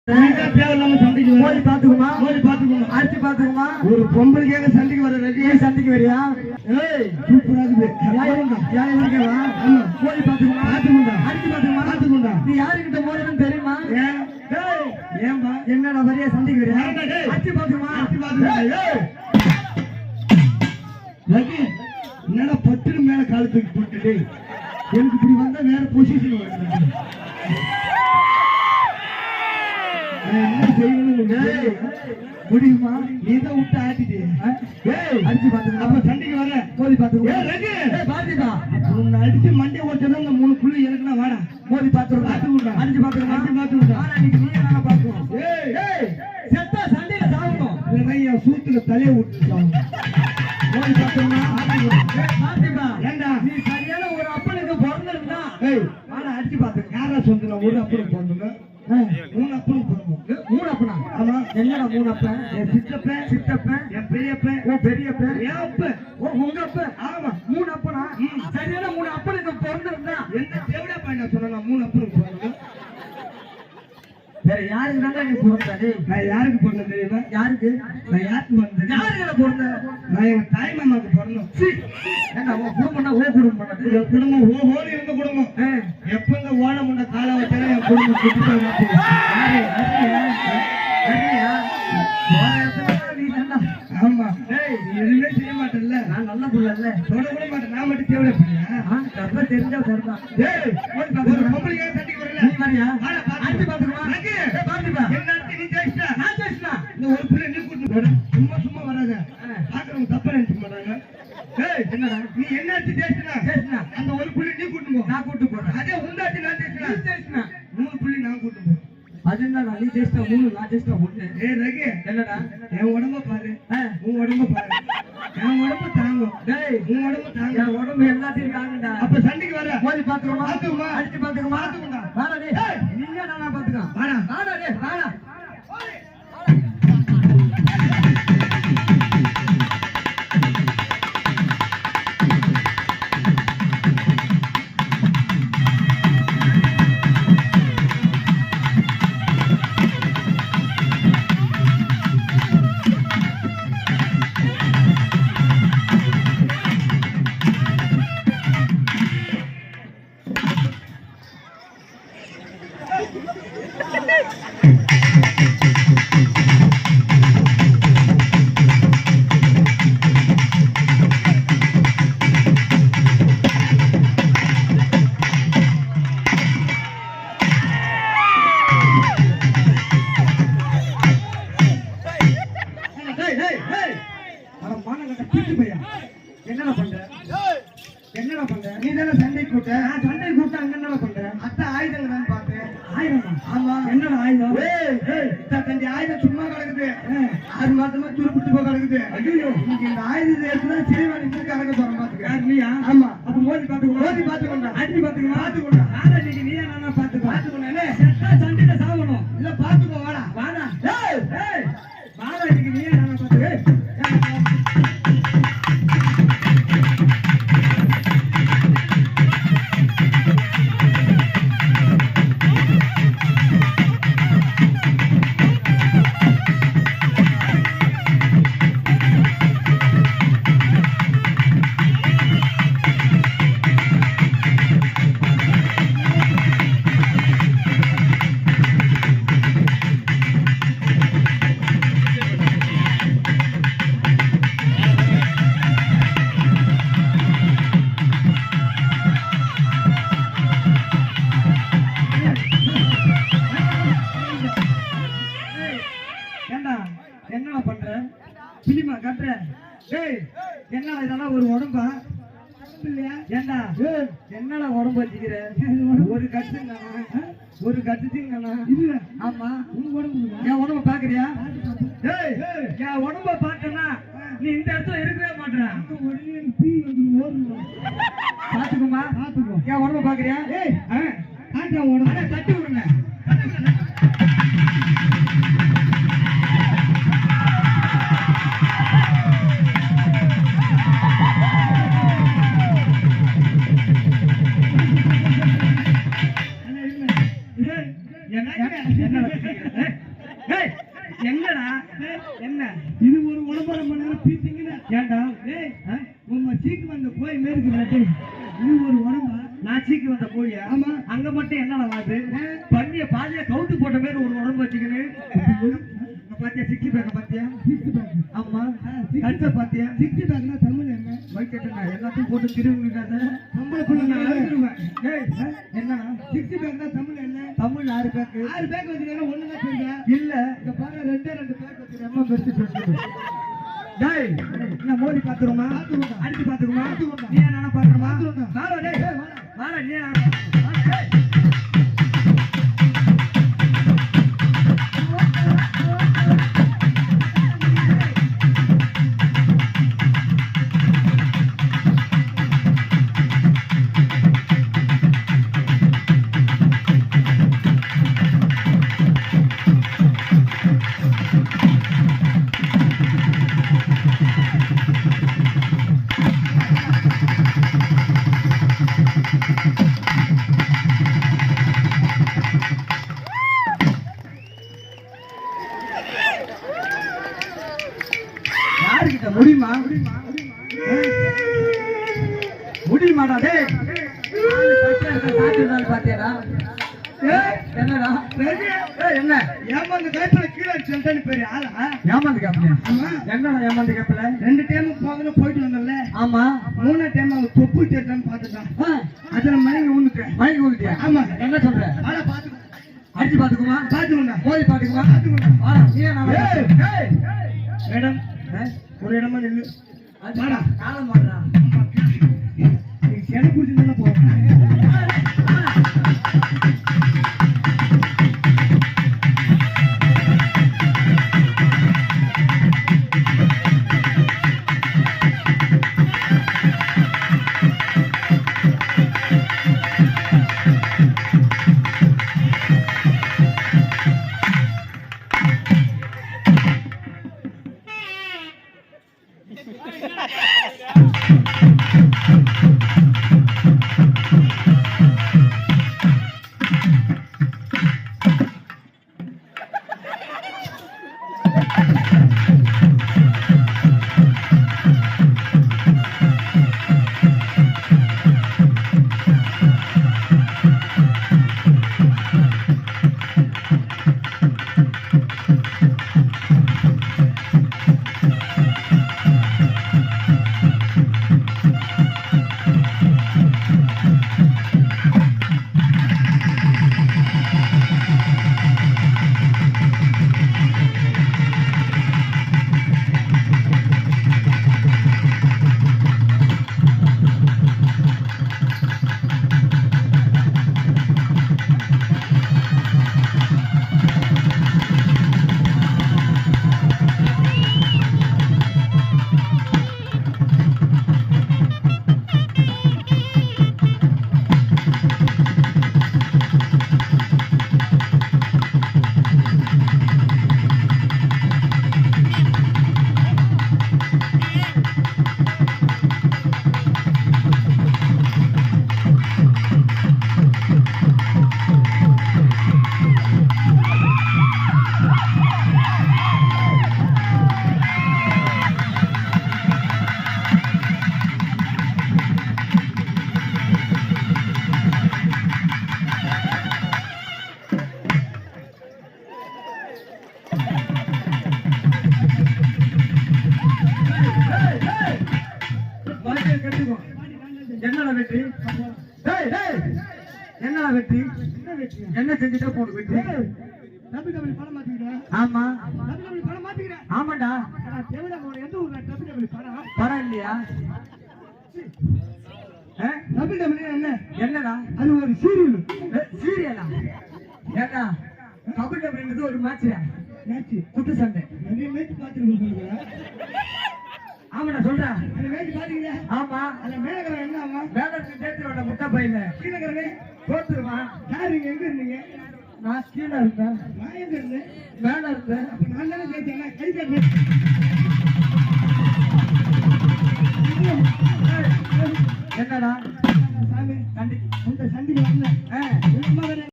ஒரு பொம்பளைக்காக சண்டைக்கு வர ரெடியா சண்டைக்கு வரியா? சூப்பரா போய் பாத்துக்குமா அடிச்சு பாத்துக்குமா நீ யாருக்கிட்ட மோதலும் தெரியுமா? ஏன்பா என்னடா வரியா சண்டைக்கு வரியா? அடிச்சு பாத்துக்குமா என்னடா 10 மேல காலத்துக்கு போட்டு எனக்கு இப்படி வந்தா வேற பொசிஷன் வருது. முடியுமா? நீதான் விட்டு ஆட்டிட்டு அடிச்சு பாத்துக்க. அப்ப சண்டைக்கு வர மோதி பாத்துக்கா. உன்னை அடிச்சு மண்டை ஓட்டணும். இந்த 3 புள்ளி எனக்குன்னா வாடா மோதி பாத்துருக்கா. அடிச்சு பாத்துக்கா. இன்னைக்கு நீ என்ன பாத்துக்கணும்? செத்தா சண்டையில சாகணும். என் சூத்துல தலையை விட்டுட்டான். மோதி பாத்துருமா? ஏண்டா நீ சரியான ஒரு அப்பனுக்கு பிறந்திருந்தா வாடா அடிச்சு பாத்துக்க. யாரா சொந்த ஒரு அப்பனுக்கு பிறந்துங்க? 3 அப்பனுக்கு பிறந்தோம். 3 அப்பனா? ஆமா. என்னடா 3 அப்பன்? என் சித்தப்பன் என் பெரியப்பன் பெரியப்பன் என் அப்பன் உங்க அப்பன். ஆமா 3 அப்பனா? சரியான 3 அப்பனுக்கு பிறந்திருந்தா எந்த தேவடா பையனா சொன்னா 3 அப்பனுக்கு பிறந்தோம். வேற யாருக்கு தான் நீ பிறந்தாரு? நான் யாருக்கு பிறந்தேன் தெரியுமா? யாருக்கு? நான் யாருக்கு பிறந்தேன்? யாருக்குல பிறந்தேன்? நான் எங்க தாய் மாமாவுக்கு பிறந்தோம். ஏன்னா உன் குடும்பம்னா ஓ குடும்பம். என் குடும்பம் ஓடி இருந்த குடும்பம். எப்ப இந்த ஓட முண்ட காலை வச்சாலும் என் குடும்பம் குட்டி ஆமா. எதுவுமே செய்ய மாட்டேன்ல. நான் நல்ல புள்ள இல்ல. தொட கூட மாட்டேன். நான் மட்டும் தேவையா பிள்ளையா? தெரிஞ்சா சரிதான். பொம்பளைக்காக சண்டைக்கு வரல. நீ வரியா? அடிச்சு பாத்துக்குமா? இந்த ஒரு பிள்ளை நீ கூட்டு சும்மா வராங்க. பாக்குறவங்க தப்பா நினைச்சுக்க மாட்டாங்க. என்னடா நீ என்னாச்சு பேசுனா அந்த ஒரு புள்ளி நீ கூட்டு போ. நான் கூட்டு போறேன். அதே உண்டாச்சு நான் பேசுனா 3 புள்ளி நான் கூட்டு போ. அது என்ன நீ ஜெயிச்சா 3 நான் ஜெயிச்சா 1. ரகு என்னடா என் உடம்ப பாரு. உன் உடம்ப பாரு. என் உடம்பு தாங்கும். உன் உடம்பு தாங்க. என் உடம்பு எல்லாத்தையும் தாங்குடா. அப்ப சண்டைக்கு வர மோதி பாத்துக்கமா அடிச்சு பாத்துக்கமா வாடா டேய். நீங்க நானா பாத்துக்கலாம். வாடா டேய் வாடா. என்னடா பண்ற? நீ தானே சண்டை கூட்ட. சண்டை கூட்ட அங்க என்னடா பண்ற? அத்த ஆயுதங்கள் நான் பார்த்தேன். ஆயுதமா? ஆமா. என்னடா ஆயுதம்? தண்டி ஆயுதம் சும்மா கிடக்குது. 6 மாசமா சுருப்பிட்டு போய் கிடக்குது. ஐயோ இன்னைக்கு இந்த ஆயுதத்தை எடுத்துனா சிறைவாணி இருக்கு அடக்க போறேன் பாத்துக்க. நீயா? ஆமா. அப்ப மோதி பாத்துக்கோ. அடிச்சு பாத்துக்கோ. நானே இன்னைக்கு நீயா நானா பாத்துக்கோனே. செத்தா சண்டையில சாவணும். இல்ல பாத்துக்கோ வாடா. வாடா இன்னைக்கு நீயா நானா பாத்துக்க. என்னடா பண்ற? பிலிமா கட்டுற? என்னடா இதெல்லாம் ஒரு உடம்பா இல்லையா? ஏண்டா என்னடா உடம்பு வச்சுக்கிற? ஒரு கட்டுச்சுங்கண்ணா இல்ல. ஆமா உன் உடம்பு என் உடம்ப பாக்குறியா? என் உடம்ப பார்த்தனா நீ இந்த இடத்துல இருக்கவே மாட்டேற. பாத்துக்குமா? என் உடம்ப பாக்குறியா? உடம்ப தட்டி விடுங்க. என்ன எங்கடா என்ன இது ஒரு உடம்புற மணி நேரம் பீச்சிங்கன்னா ஏண்டா உங்க சீக்கு வந்த கோயில் மேற்கு இது ஒரு உடம்பா நான் சீக்கு வந்த கோயில் ஆமா அங்க மட்டும் என்னடா வாது பண்ணிய பாதியா கவுத்து போட்ட மாதிரி ஒரு உடம்பு வச்சுக்கின்னு பாத்தியா சிக்ஸ்டி பேக்க பாத்தியா சிக்ஸ்டி பேக் ஆமா கட்ச பாத்தியா சிக்ஸ்டி பேக்னா தமிழ் என்ன வைக்கட்டா எல்லாத்தையும் போட்டு திரும்பிட்டாத நம்மளுக்குள்ள நான் அழுதுருவேன் என்ன சிக்ஸ்டி பேக்னா தமிழ் என்ன தமிழ் 6 பேக் வச்சிருக்கேன் ஒண்ணு தான் தெரியுதா இல்ல இங்க பாரு ரெண்டே பேக் வச்சிருக்கேன் அம்மா பெருசு பெருசு டேய் நான் மோதி பாத்துறோமா அடிச்சு பாத்துறோமா நீ நானா பாத்துறோமா வாடா டேய் வாடா நீ டேய் முடியுமா முடியுமாடா டேய் பாத்தியாடா என்னடா என்ன ஏமாந்து கைப்பில கீழே சொல்லிட்டு பேரு ஆளா ஏமாந்து கேப்பல என்னடா ஏமாந்து கேப்பல 2 டைம் போயிட்டு வந்தல ஆமா 3 டைம் தொப்பு தேட்டான்னு பாத்துட்டான் அதுல மயங்கி ஊந்துட்டேன் ஆமா என்ன சொல்ற ஆளா பாத்து அடிச்சு பாத்துக்குமா பாத்துக்குங்க மோதி பாத்துக்குமா ஆளா நீ மேடம் ஒரு இடமா நில்லு வாடா காலம் வாடா நீ சென குடிச்சிருந்தா போ என்னடா வெற்றி என்னடா வெற்றி என்ன செஞ்சுட்டா போடு வெற்றி டபிள்யூ படம் மாத்திக்கிறேன் ஆமா டபிள்யூ படம் மாத்திக்கிறேன் ஆமாடா தேவடா போற எந்த ஊர்ல டபிள்யூ படம் இல்லையா டபிள்யூ என்ன என்னடா அது ஒரு சீரியலா ஏடா டபிள்யூ ஒரு மேட்ச் குத்து சண்டை நிறைய மேட்ச் பாத்துருக்கீங்க ஆமாடா சொல்றா அந்த மேட்ச் பாத்தீங்க ஆமா அந்த மேலகர என்ன ஆமா மேலகர தேத்திரோட முட்டை பையில கீழகரனே தோத்துருமா யார் எங்க இருந்தீங்க நான் கீழ இருந்தேன் நான் எங்க இருந்தேன் மேல இருந்தேன் அப்ப நான் தானே கேட்டேன் கை கட்டு என்னடா சாமி சண்டி இந்த சண்டி வரல